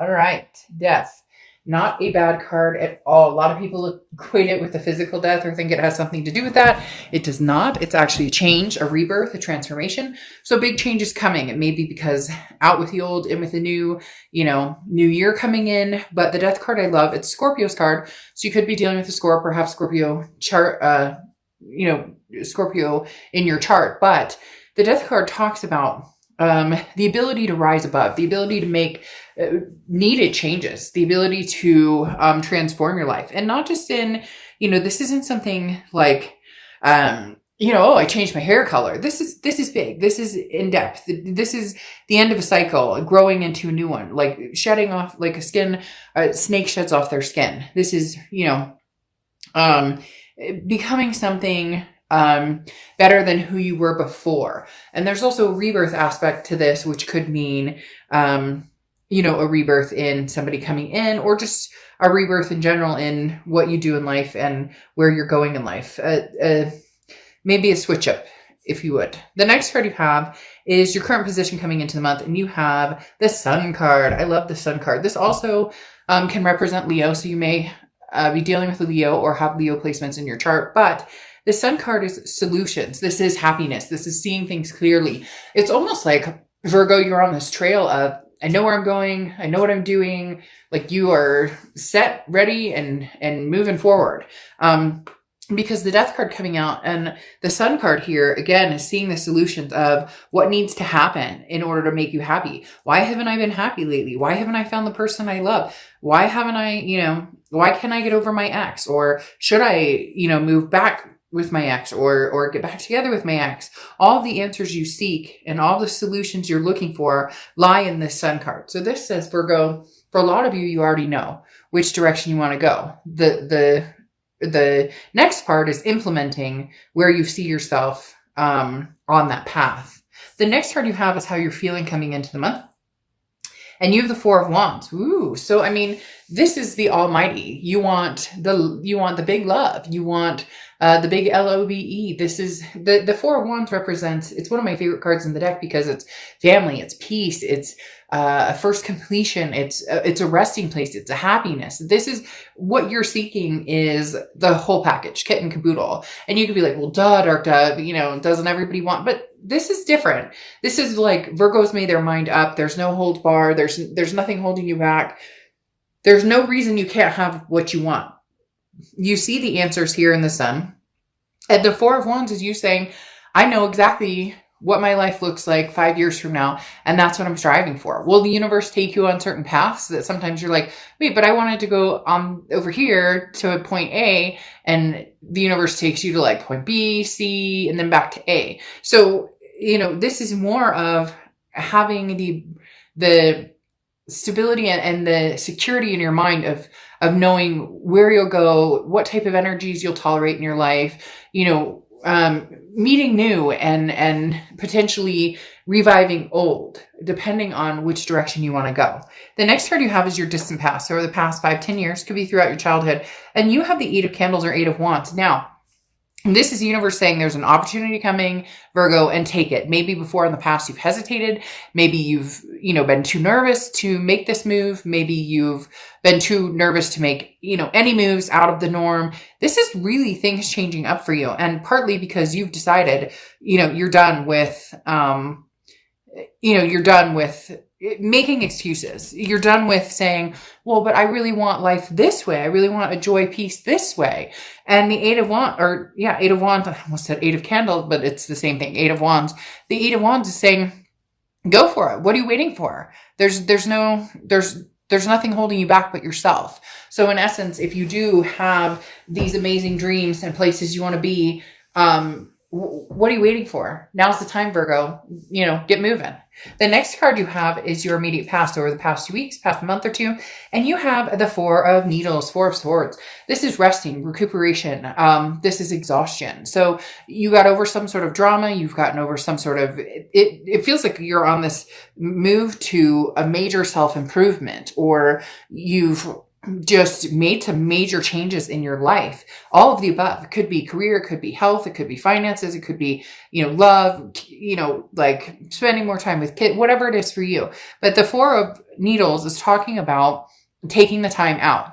All right. Death. Not a bad card at all. A lot of people equate it with a physical death or think it has something to do with that. It does not. It's actually a change, a rebirth, a transformation. So big change is coming. It may be because out with the old, in with the new, new year coming in. But the death card I love, it's Scorpio's card. So you could be dealing with a Scorpio, perhaps Scorpio chart, Scorpio in your chart. But the death card talks about the ability to rise above, the ability to make needed changes, the ability to transform your life. And not just in, this isn't something like, oh, I changed my hair color. This is big. This is in depth. This is the end of a cycle, growing into a new one, like shedding off, like a snake sheds off their skin. This is, becoming something better than who you were before. And there's also a rebirth aspect to this, which could mean, a rebirth in somebody coming in, or just a rebirth in general in what you do in life and where you're going in life. Maybe a switch up, if you would. The next card you have is your current position coming into the month, and you have the Sun card. I love the Sun card. This also can represent Leo, so you may be dealing with a Leo or have Leo placements in your chart, but the Sun card is solutions. This is happiness. This is seeing things clearly. It's almost like, Virgo, you're on this trail of, I know where I'm going. I know what I'm doing. Like you are set, ready, and moving forward. Because the Death card coming out and the Sun card here, again, is seeing the solutions of what needs to happen in order to make you happy. Why haven't I been happy lately? Why haven't I found the person I love? Why haven't I, why can't I get over my ex? Or should I, move back with my ex or get back together with my ex? All the answers you seek and all the solutions you're looking for lie in this Sun card. So this says, Virgo, for a lot of you, you already know which direction you want to go. The next part is implementing where you see yourself on that path. The next card you have is how you're feeling coming into the month. And you have the Four of Wands. Ooh. So, this is the almighty. You want the big love. You want the big LOVE. This is the Four of Wands represents, it's one of my favorite cards in the deck because it's family, it's peace, it's a first completion, it's a resting place, it's a happiness. This is what you're seeking, is the whole package, kit and caboodle. And you could be like, well, dark dove, doesn't everybody want, but this is different. This is like Virgo's made their mind up. There's no hold bar. There's nothing holding you back. There's no reason you can't have what you want. You see the answers here in the Sun. And the Four of Wands is you saying, I know exactly what my life looks like 5 years from now, and that's what I'm striving for. Will the universe take you on certain paths that sometimes you're like, wait, but I wanted to go over here to point A, and the universe takes you to like point B, C, and then back to A. So, this is more of having the stability and the security in your mind of knowing where you'll go, what type of energies you'll tolerate in your life, meeting new and potentially reviving old, depending on which direction you want to go. The next card you have is your distant past. So the past 5-10 years, could be throughout your childhood. And you have the Eight of Candles or Eight of Wands. Now, this is the universe saying there's an opportunity coming, Virgo, and take it. Maybe before in the past you've hesitated. Maybe you've, been too nervous to make this move. Maybe you've been too nervous to make, any moves out of the norm. This is really things changing up for you. And partly because you've decided, you're done with, you're done with making excuses. You're done with saying, well, but I really want life this way. I really want a joy, peace this way. And the Eight of Wands, Eight of Wands, I almost said Eight of Candles, but it's the same thing. Eight of Wands. The Eight of Wands is saying, go for it. What are you waiting for? There's nothing holding you back but yourself. So in essence, if you do have these amazing dreams and places you want to be, what are you waiting for? Now's the time, Virgo. Get moving. The next card you have is your immediate past, over the past 2 weeks, past month or two. And you have the Four of Needles, Four of Swords. This is resting, recuperation. This is exhaustion. So you got over some sort of drama. You've gotten over some sort of, it feels like you're on this move to a major self-improvement, or you've just made some major changes in your life. All of the above. It could be career, it could be health, it could be finances, it could be, love, like spending more time with kids, whatever it is for you. But the Four of Needles is talking about taking the time out,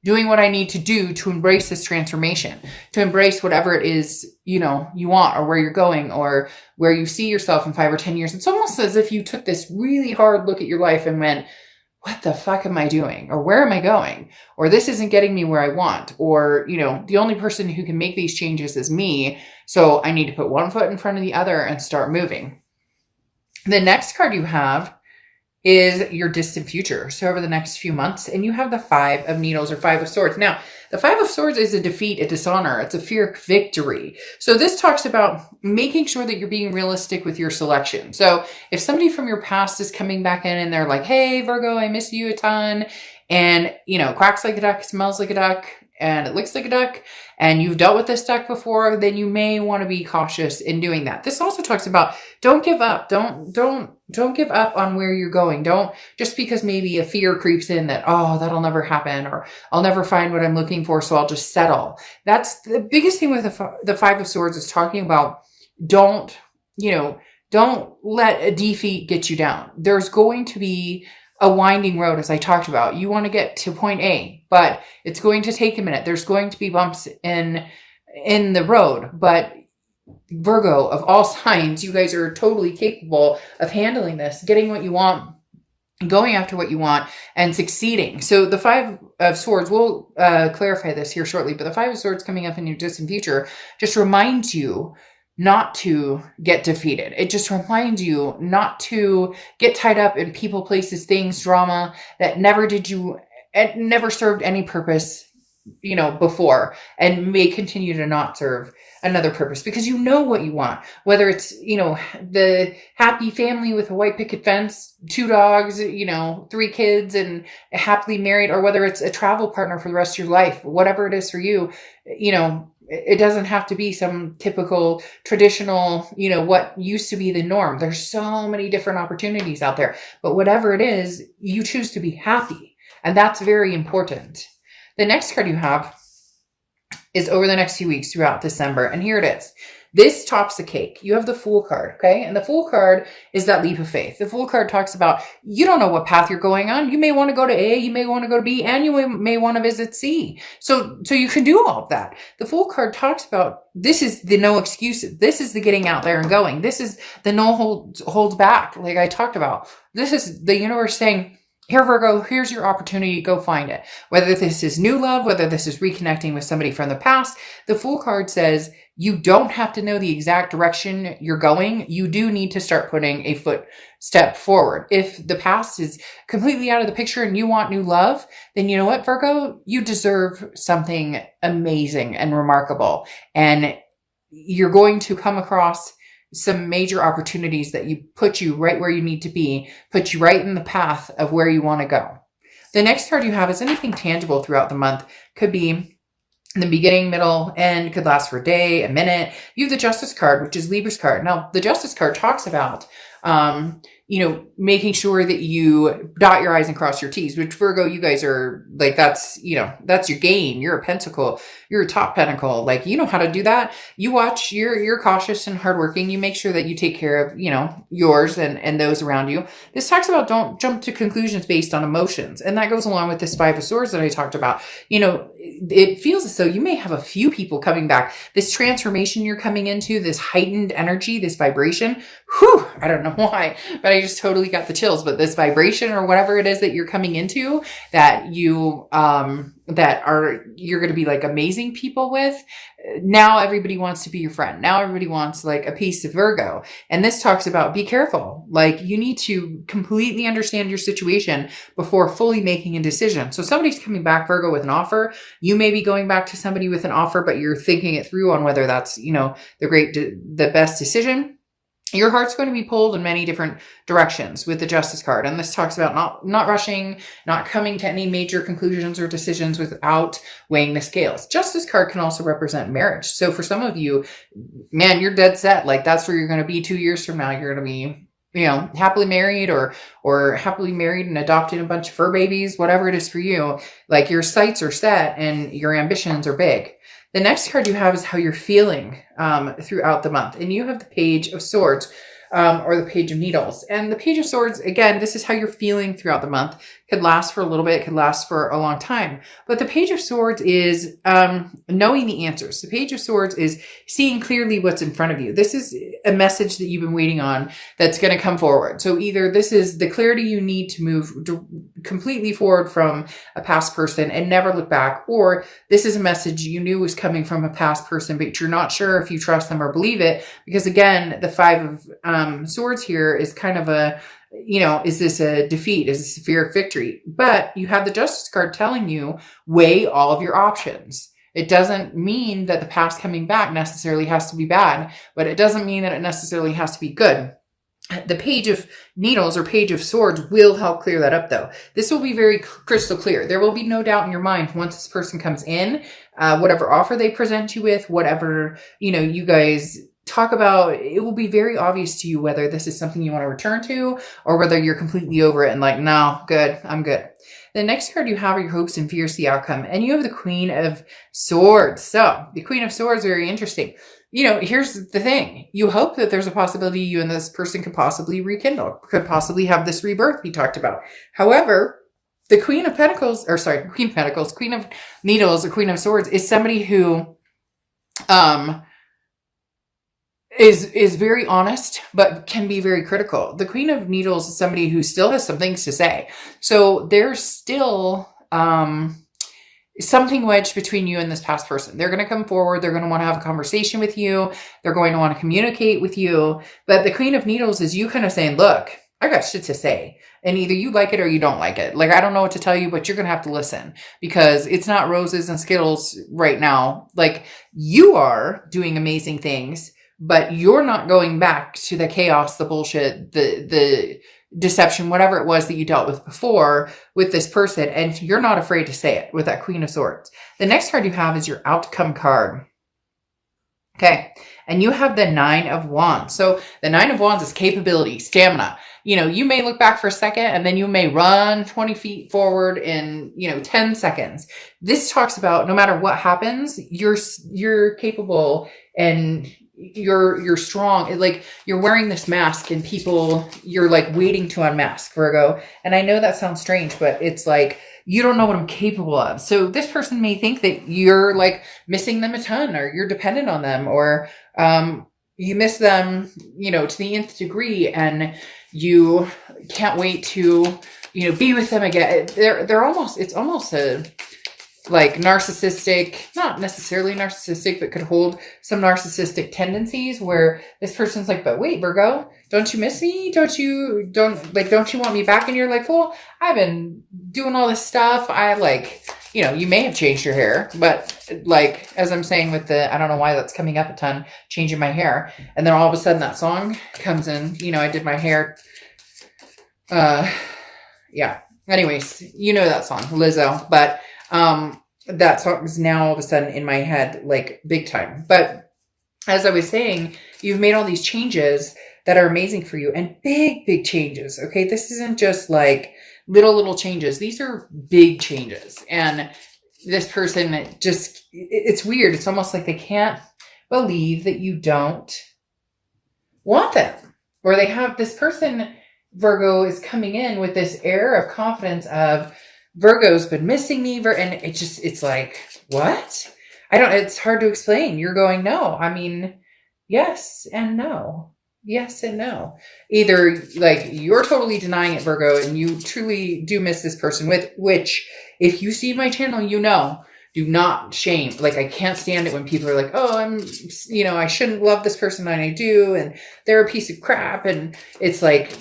doing what I need to do to embrace this transformation, to embrace whatever it is, you want, or where you're going, or where you see yourself in 5 or 10 years. It's almost as if you took this really hard look at your life and went, what the fuck am I doing? Or where am I going? Or this isn't getting me where I want. Or, the only person who can make these changes is me. So I need to put one foot in front of the other and start moving. The next card you have is your distant future. So over the next few months, and you have the Five of Needles or Five of Swords. Now, the Five of Swords is a defeat, a dishonor. It's a fear of victory. So this talks about making sure that you're being realistic with your selection. So if somebody from your past is coming back in and they're like, hey, Virgo, I miss you a ton. And, quacks like a duck, smells like a duck, and it looks like a duck, and you've dealt with this duck before, then you may want to be cautious in doing that. This also talks about don't give up. Don't give up on where you're going. Don't, just because maybe a fear creeps in that, oh, that'll never happen, or I'll never find what I'm looking for, so I'll just settle. That's the biggest thing with the Five of Swords, is talking about don't let a defeat get you down. There's going to be a winding road, as I talked about. You want to get to point A, but it's going to take a minute. There's going to be bumps in the road, but Virgo, of all signs, you guys are totally capable of handling this, getting what you want, going after what you want, and succeeding. So the Five of Swords, we'll clarify this here shortly, but the Five of Swords coming up in your distant future just reminds you not to get defeated. It just reminds you not to get tied up in people, places, things, drama that it never served any purpose, before, and may continue to not serve another purpose, because you know what you want, whether it's, the happy family with a white picket fence, 2 dogs, 3 kids, and happily married, or whether it's a travel partner for the rest of your life, whatever it is for you, it doesn't have to be some typical traditional, what used to be the norm. There's so many different opportunities out there, but whatever it is, you choose to be happy. And that's very important. The next card you have is over the next few weeks throughout December. And here it is. This tops the cake. You have the Fool card, okay? And the Fool card is that leap of faith. The Fool card talks about, you don't know what path you're going on. You may want to go to A, you may want to go to B, and you may want to visit C. So you can do all of that. The Fool card talks about, this is the no excuses. This is the getting out there and going. This is the no holds back, like I talked about. This is the universe saying, here, Virgo, here's your opportunity. Go find it. Whether this is new love, whether this is reconnecting with somebody from the past, the Fool card says you don't have to know the exact direction you're going. You do need to start putting a footstep forward. If the past is completely out of the picture and you want new love, then you know what, Virgo? You deserve something amazing and remarkable. And you're going to come across some major opportunities that put you right where you need to be, put you right in the path of where you want to go. The next card you have is anything tangible throughout the month. Could be in the beginning, middle, end, could last for a day, a minute. You have the Justice card, which is Libra's card. Now, the Justice card talks about, making sure that you dot your I's and cross your T's, which Virgo, you guys are like, that's your game. You're a pentacle. You're a top pentacle. Like, you know how to do that. You watch, you're cautious and hardworking. You make sure that you take care of, yours and those around you. This talks about don't jump to conclusions based on emotions. And that goes along with this Five of Swords that I talked about. It feels as though you may have a few people coming back. This transformation you're coming into, this heightened energy, this vibration, I don't know why, but I just totally got the chills. But this vibration or whatever it is that you're coming into, that you're going to be like amazing people with. Now everybody wants to be your friend. Now everybody wants like a piece of Virgo. And this talks about be careful. Like, you need to completely understand your situation before fully making a decision. So somebody's coming back, Virgo, with an offer. You may be going back to somebody with an offer, but you're thinking it through on whether that's, the best decision. Your heart's going to be pulled in many different directions with the Justice card. And this talks about not rushing, not coming to any major conclusions or decisions without weighing the scales. Justice card can also represent marriage. So for some of you, man, you're dead set. Like, that's where you're going to be 2 years from now. You're going to be happily married or happily married and adopted a bunch of fur babies, whatever it is for you, like your sights are set and your ambitions are big. The next card you have is how you're feeling throughout the month. And you have the Page of Swords or the Page of Needles. And the Page of Swords, again, this is how you're feeling throughout the month. Could last for a little bit, could last for a long time. But the Page of Swords is knowing the answers. The Page of Swords is seeing clearly what's in front of you. This is a message that you've been waiting on that's going to come forward. So either this is the clarity you need to move completely forward from a past person and never look back, or this is a message you knew was coming from a past person, but you're not sure if you trust them or believe it. Because again, the Five of Swords here is kind of a, is this a defeat? Is this a fear of victory? But you have the Justice card telling you, weigh all of your options. It doesn't mean that the past coming back necessarily has to be bad, but it doesn't mean that it necessarily has to be good. The Page of Needles or Page of Swords will help clear that up, though. This will be very crystal clear. There will be no doubt in your mind once this person comes in, whatever offer they present you with, whatever, you guys talk about, it will be very obvious to you whether this is something you want to return to or whether you're completely over it and like, no, good, I'm good. The next card you have are your hopes and fears, the outcome. And you have the Queen of Swords. So the Queen of Swords, very interesting. Here's the thing. You hope that there's a possibility you and this person could possibly rekindle, could possibly have this rebirth we talked about. However, the Queen of Needles, or Queen of Swords is somebody who is very honest, but can be very critical. The Queen of Needles is somebody who still has some things to say. So there's still something wedged between you and this past person. They're going to come forward. They're going to want to have a conversation with you. They're going to want to communicate with you. But the Queen of Needles is you kind of saying, look, I got shit to say. And either you like it or you don't like it. Like, I don't know what to tell you, but you're going to have to listen because it's not roses and Skittles right now. Like, you are doing amazing things, but you're not going back to the chaos, the bullshit, the deception, whatever it was that you dealt with before with this person. And you're not afraid to say it with that Queen of Swords. The next card you have is your outcome card. Okay. And you have the Nine of Wands. So the Nine of Wands is capability, stamina. You may look back for a second and then you may run 20 feet forward in, 10 seconds. This talks about no matter what happens, you're capable and you're strong. Like, you're wearing this mask and you're like waiting to unmask, Virgo. And I know that sounds strange, but it's like, you don't know what I'm capable of. So this person may think that you're like missing them a ton, or you're dependent on them, or you miss them, to the nth degree, and you can't wait to, be with them again. It's almost a like narcissistic, not necessarily narcissistic, but could hold some narcissistic tendencies where this person's like, but wait, Virgo, don't you miss me? Don't you want me back? And you're like, well, I've been doing all this stuff. You may have changed your hair, but like, as I'm saying with I don't know why that's coming up a ton, changing my hair. And then all of a sudden that song comes in, I did my hair. Yeah. Anyways, that song, Lizzo, but that song is now all of a sudden in my head, like big time. But as I was saying, you've made all these changes that are amazing for you, and big, big changes. Okay. This isn't just like little changes. These are big changes. And this person it's weird. It's almost like they can't believe that you don't want them, or they have this person, Virgo, is coming in with this air of confidence of, Virgo's been missing me. And it's like, what? It's hard to explain. You're going, no. I mean, yes and no. Yes and no. Either like you're totally denying it, Virgo, and you truly do miss this person, which if you see my channel, do not shame. Like, I can't stand it when people are like, oh, I shouldn't love this person and I do, and they're a piece of crap. And it's like,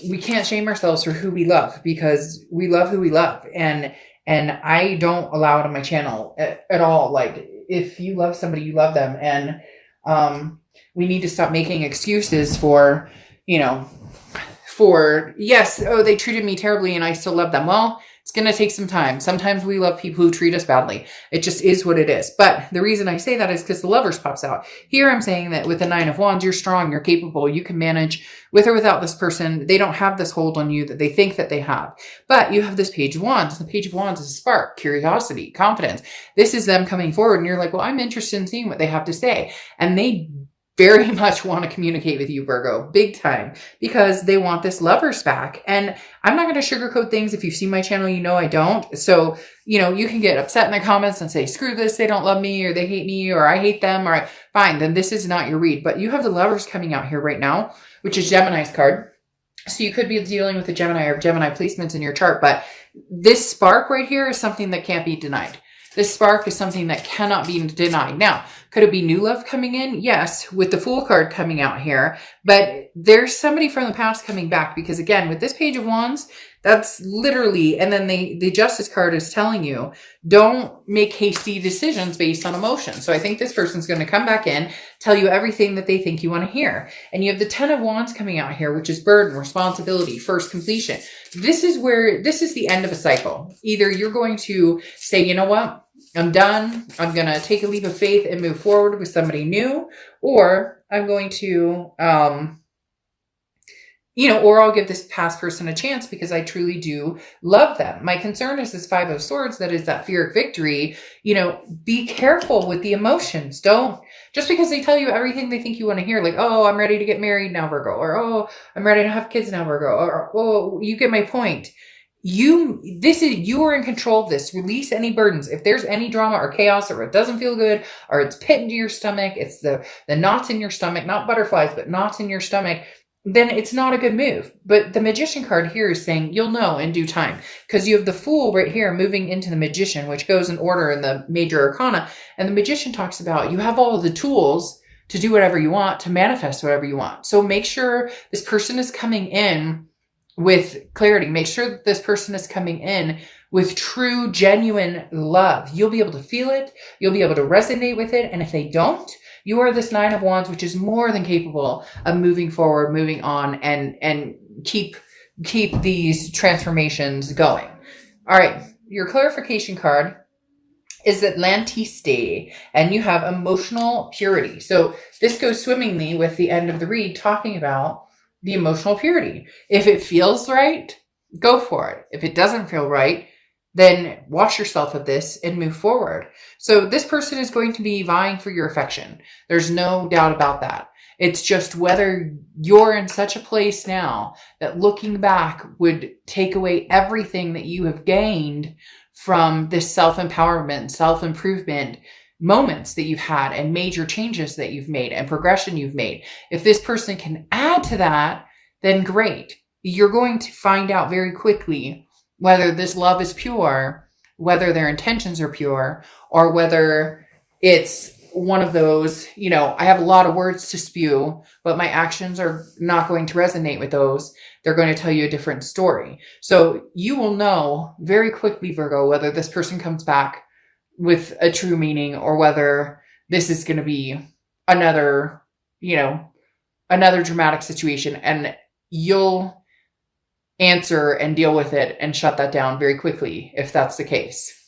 we can't shame ourselves for who we love, because we love who we love. And I don't allow it on my channel at all. Like, if you love somebody, you love them. And, we need to stop making excuses for, yes, oh, they treated me terribly and I still love them. Well, It's going to take some time. Sometimes we love people who treat us badly. It just is what it is. But the reason I say that is because the Lovers pops out. Here I'm saying that with the Nine of Wands, you're strong, you're capable, you can manage with or without this person. They don't have this hold on you that they think that they have. But you have this Page of Wands. The Page of Wands is a spark, curiosity, confidence. This is them coming forward and you're like, well, I'm interested in seeing what they have to say. And they very much want to communicate with you, Virgo, big time, because they want this Lovers back. And I'm not going to sugarcoat things. If you've seen my channel, you know I don't. So, you know, you can get upset in the comments and say, screw this, they don't love me, or they hate me, or I hate them, or fine, then this is not your read. But you have the Lovers coming out here right now, which is Gemini's card. So you could be dealing with a Gemini or Gemini placements in your chart, but this spark right here is something that can't be denied. This spark is something that cannot be denied. Now, could it be new love coming in? Yes, with the Fool card coming out here. But there's somebody from the past coming back because, again, with this Page of Wands, that's literally, and then the Justice card is telling you, don't make hasty decisions based on emotion. So I think this person's going to come back in, tell you everything that they think you want to hear. And you have the Ten of Wands coming out here, which is burden, responsibility, first completion. This is the end of a cycle. Either you're going to say, you know what, I'm done. I'm going to take a leap of faith and move forward with somebody new, or I'm going to, or I'll give this past person a chance because I truly do love them. My concern is this Five of Swords, that is that fear of victory. Be careful with the emotions. Don't, just because they tell you everything they think you want to hear, like, oh, I'm ready to get married now, Virgo, or, oh, I'm ready to have kids now, Virgo, or, oh, you get my point. You are in control of this. Release any burdens. If there's any drama or chaos, or it doesn't feel good, or it's pit into your stomach, it's the knots in your stomach, not butterflies, but knots in your stomach, then it's not a good move. But the Magician card here is saying you'll know in due time, because you have the Fool right here moving into the Magician, which goes in order in the major arcana. And the Magician talks about you have all of the tools to do whatever you want, to manifest whatever you want. So make sure this person is coming in with clarity. Make sure that this person is coming in with true, genuine love. You'll be able to feel it. You'll be able to resonate with it. And if they don't, you are this Nine of Wands, which is more than capable of moving forward, moving on, and keep these transformations going. All right. Your clarification card is Atlantiste, and you have emotional purity. So this goes swimmingly with the end of the read, talking about the emotional purity. If it feels right, go for it. If it doesn't feel right, then wash yourself of this and move forward. So this person is going to be vying for your affection. There's no doubt about that. It's just whether you're in such a place now that looking back would take away everything that you have gained from this self-empowerment, self-improvement moments that you've had, and major changes that you've made, and progression you've made. If this person can add to that, then great. You're going to find out very quickly whether this love is pure, whether their intentions are pure, or whether it's one of those, I have a lot of words to spew, but my actions are not going to resonate with those. They're going to tell you a different story. So you will know very quickly, Virgo, whether this person comes back with a true meaning, or whether this is going to be another dramatic situation, and you'll answer and deal with it and shut that down very quickly if that's the case.